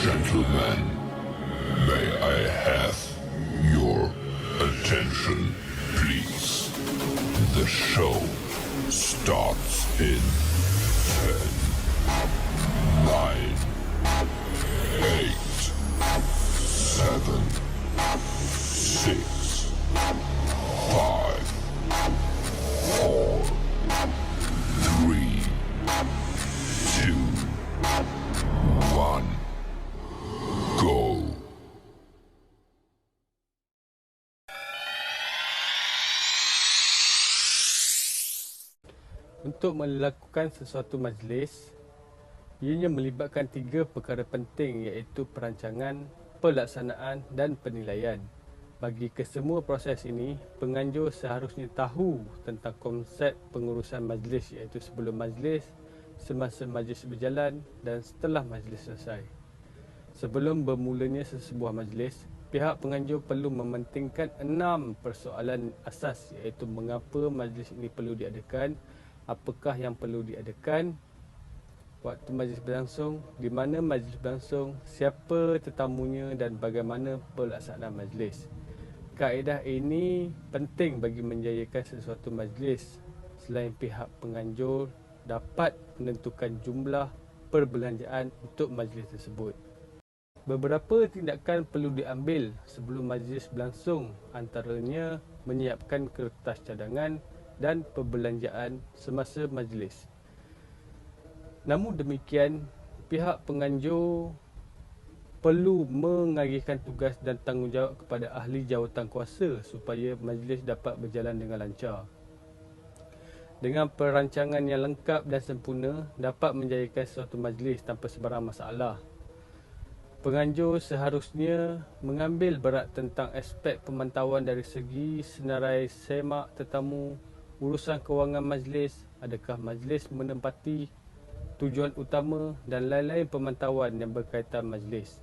Gentlemen, may I have your attention, please? The show starts in 10, 9, 8, 7, 6, 5, 4, 3, 2, 1, go. Untuk melakukan sesuatu majlis, ianya melibatkan 3 perkara penting iaitu perancangan, pelaksanaan dan penilaian. Bagi kesemua proses ini, penganjur seharusnya tahu tentang konsep pengurusan majlis iaitu sebelum majlis, semasa majlis berjalan dan setelah majlis selesai. Sebelum bermulanya sesebuah majlis, pihak penganjur perlu mementingkan 6 persoalan asas iaitu mengapa majlis ini perlu diadakan, apakah yang perlu diadakan, waktu majlis berlangsung, di mana majlis berlangsung, siapa tetamunya dan bagaimana pelaksanaan majlis. Kaedah ini penting bagi menjayakan sesuatu majlis selain pihak penganjur dapat menentukan jumlah perbelanjaan untuk majlis tersebut. Beberapa tindakan perlu diambil sebelum majlis berlangsung, antaranya menyiapkan kertas cadangan dan perbelanjaan semasa majlis. Namun demikian, pihak penganjur perlu mengagihkan tugas dan tanggungjawab kepada ahli jawatan kuasa supaya majlis dapat berjalan dengan lancar. Dengan perancangan yang lengkap dan sempurna, dapat menjayakan suatu majlis tanpa sebarang masalah. Penganjur seharusnya mengambil berat tentang aspek pemantauan dari segi senarai semak tetamu, urusan kewangan majlis, adakah majlis menempati tujuan utama dan lain-lain pemantauan yang berkaitan majlis.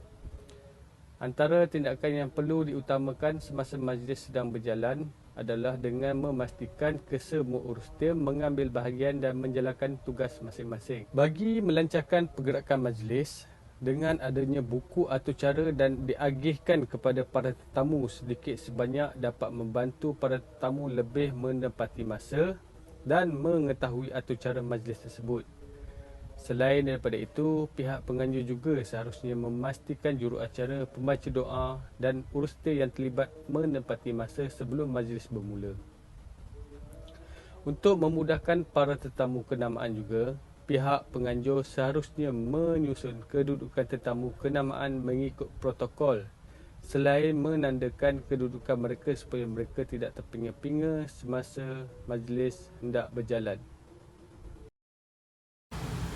Antara tindakan yang perlu diutamakan semasa majlis sedang berjalan adalah dengan memastikan kesemua urustia mengambil bahagian dan menjalankan tugas masing-masing. Bagi melancarkan pergerakan majlis, dengan adanya buku atau cara dan diagihkan kepada para tetamu sedikit sebanyak dapat membantu para tetamu lebih menepati masa dan mengetahui atur cara majlis tersebut. Selain daripada itu, pihak penganjur juga seharusnya memastikan juruacara, pembaca doa dan urustia yang terlibat menepati masa sebelum majlis bermula. Untuk memudahkan para tetamu kenamaan juga, pihak penganjur seharusnya menyusun kedudukan tetamu kenamaan mengikut protokol selain menandakan kedudukan mereka supaya mereka tidak terpinga-pinga semasa majlis hendak berjalan.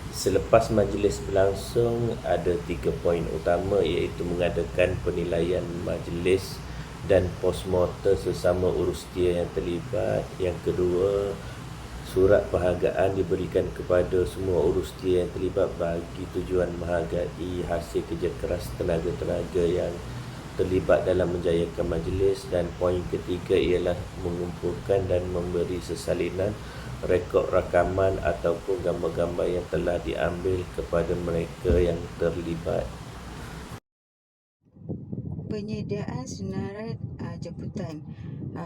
Selepas majlis berlangsung, ada 3 poin utama iaitu mengadakan penilaian majlis dan postmortem sesama urustia yang terlibat. Yang kedua, surat penghargaan diberikan kepada semua urustia yang terlibat bagi tujuan menghargai hasil kerja keras tenaga-tenaga yang terlibat dalam menjayakan majlis. Dan poin ketiga ialah mengumpulkan dan memberi sesalinan rekod rakaman ataupun gambar-gambar yang telah diambil kepada mereka yang terlibat. Penyediaan senarai jemputan.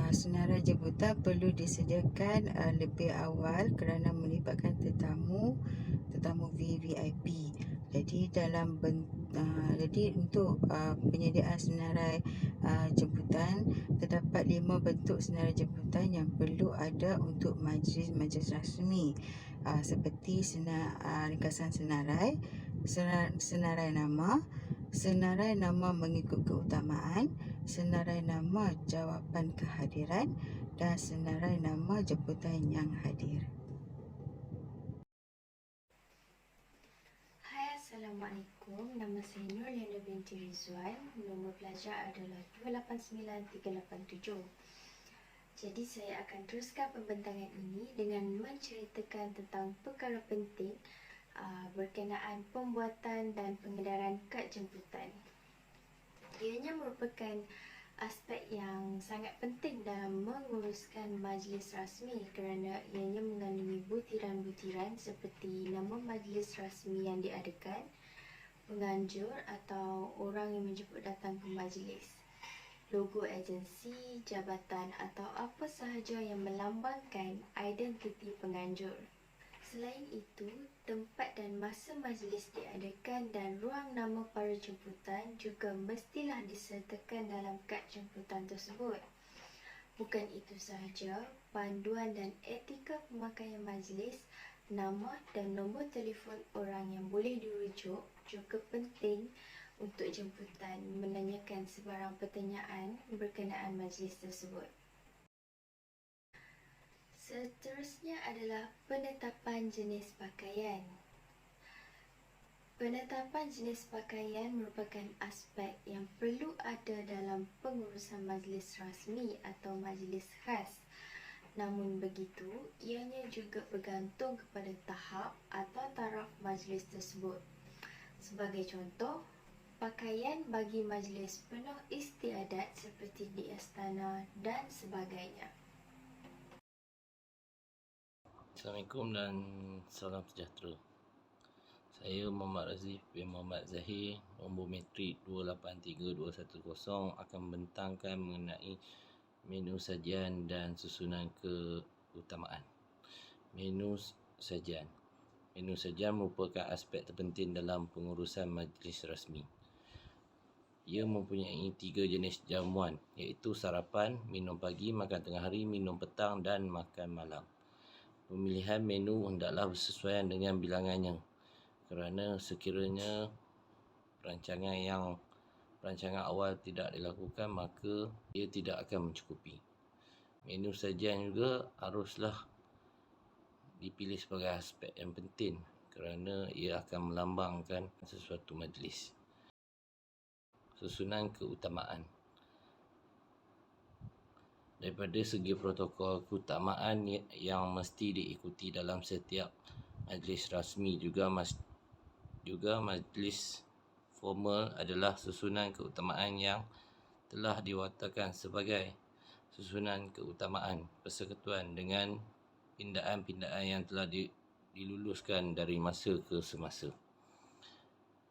Senarai jemputan perlu disediakan lebih awal kerana melibatkan tetamu VVIP. Jadi untuk penyediaan senarai jemputan, terdapat 5 bentuk senarai jemputan yang perlu ada untuk majlis rasmi, seperti ringkasan senarai, senarai nama mengikut keutamaan, senarai nama jawapan kehadiran dan senarai nama jemputan yang hadir. Hai, Assalamualaikum. Nama saya Nurliana binti Rizwan. Nombor pelajar adalah 289387. Jadi saya akan teruskan pembentangan ini dengan menceritakan tentang perkara penting berkenaan pembuatan dan pengedaran kad jemputan. Ianya merupakan aspek yang sangat penting dalam menguruskan majlis rasmi kerana ianya mengandungi butiran-butiran seperti nama majlis rasmi yang diadakan, penganjur atau orang yang menjemput datang ke majlis, logo agensi, jabatan atau apa sahaja yang melambangkan identiti penganjur. Selain itu, tempat dan masa majlis diadakan dan ruang nama para jemputan juga mestilah disertakan dalam kad jemputan tersebut. Bukan itu sahaja, panduan dan etika pemakaian majlis, nama dan nombor telefon orang yang boleh dirujuk juga penting untuk jemputan menanyakan sebarang pertanyaan berkenaan majlis tersebut. Seterusnya adalah penetapan jenis pakaian. Penetapan jenis pakaian merupakan aspek yang perlu ada dalam pengurusan majlis rasmi atau majlis khas. Namun begitu, ianya juga bergantung kepada tahap atau taraf majlis tersebut. Sebagai contoh, pakaian bagi majlis penuh istiadat seperti di istana dan sebagainya. Assalamualaikum dan salam sejahtera. Saya Muhammad Razif bin Muhammad Zahir, nombor metrik 283210 akan membentangkan mengenai menu sajian dan susunan keutamaan. Menu sajian. Menu sajian merupakan aspek terpenting dalam pengurusan majlis rasmi. Ia mempunyai 3 jenis jamuan, iaitu sarapan, minum pagi, makan tengah hari, minum petang dan makan malam. Pemilihan menu hendaklah bersesuaian dengan bilangannya, kerana sekiranya perancangan awal tidak dilakukan, maka ia tidak akan mencukupi. Menu sajian juga haruslah dipilih sebagai aspek yang penting, kerana ia akan melambangkan sesuatu majlis. Susunan keutamaan. Daripada segi protokol keutamaan yang mesti diikuti dalam setiap majlis rasmi juga majlis formal adalah susunan keutamaan yang telah diwatakan sebagai susunan keutamaan persekutuan dengan pindaan-pindaan yang telah diluluskan dari masa ke semasa.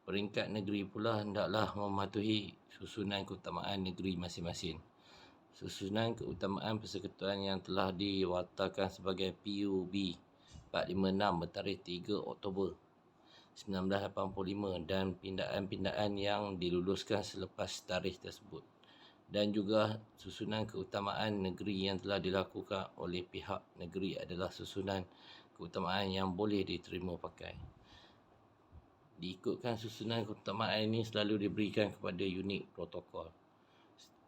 Peringkat negeri pula hendaklah mematuhi susunan keutamaan negeri masing-masing. Susunan keutamaan persekutuan yang telah diwatakan sebagai PUB 456 bertarikh 3 Oktober 1985 dan pindaan-pindaan yang diluluskan selepas tarikh tersebut, dan juga susunan keutamaan negeri yang telah dilakukan oleh pihak negeri adalah susunan keutamaan yang boleh diterima pakai. Diikutkan susunan keutamaan ini selalu diberikan kepada unit protokol.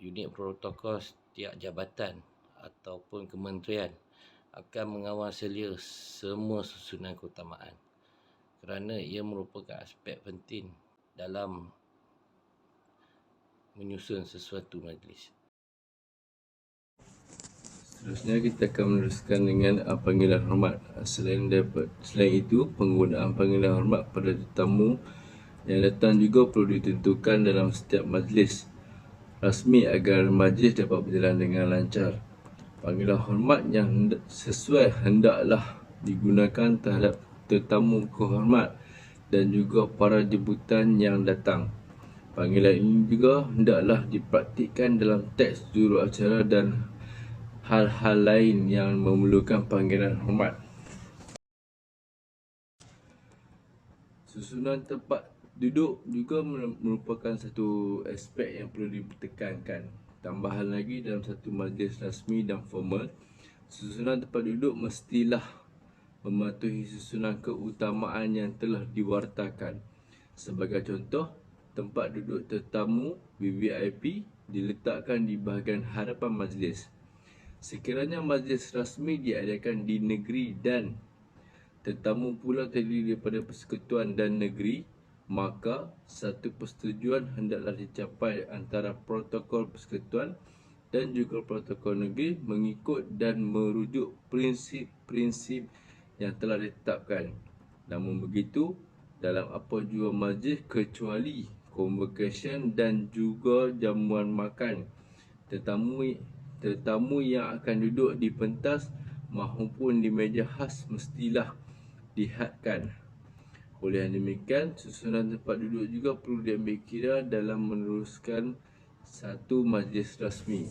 Unit protokol setiap jabatan ataupun kementerian akan mengawal selia semua susunan keutamaan, kerana ia merupakan aspek penting dalam menyusun sesuatu majlis. Seterusnya kita akan meneruskan dengan panggilan hormat. Selain itu, penggunaan panggilan hormat pada tetamu yang datang juga perlu ditentukan dalam setiap majlis rasmi agar majlis dapat berjalan dengan lancar. Panggilan hormat yang sesuai hendaklah digunakan terhadap tetamu kehormat dan juga para jemputan yang datang. Panggilan ini juga hendaklah dipraktikkan dalam teks juruacara dan hal-hal lain yang memerlukan panggilan hormat. Susunan tempat duduk juga merupakan satu aspek yang perlu ditekankan. Tambahan lagi, dalam satu majlis rasmi dan formal, susunan tempat duduk mestilah mematuhi susunan keutamaan yang telah diwartakan. Sebagai contoh, tempat duduk tetamu VVIP diletakkan di bahagian hadapan majlis. Sekiranya majlis rasmi diadakan di negeri dan tetamu pula terdiri daripada persekutuan dan negeri, maka satu persetujuan hendaklah dicapai antara protokol persekutuan dan juga protokol negeri mengikut dan merujuk prinsip-prinsip yang telah ditetapkan. Namun begitu, dalam apa jua majlis kecuali convocation dan juga jamuan makan, tetamu yang akan duduk di pentas maupun di meja khas mestilah dihadkan. Oleh yang demikian, susunan tempat duduk juga perlu diambil kira dalam meneruskan satu majlis rasmi.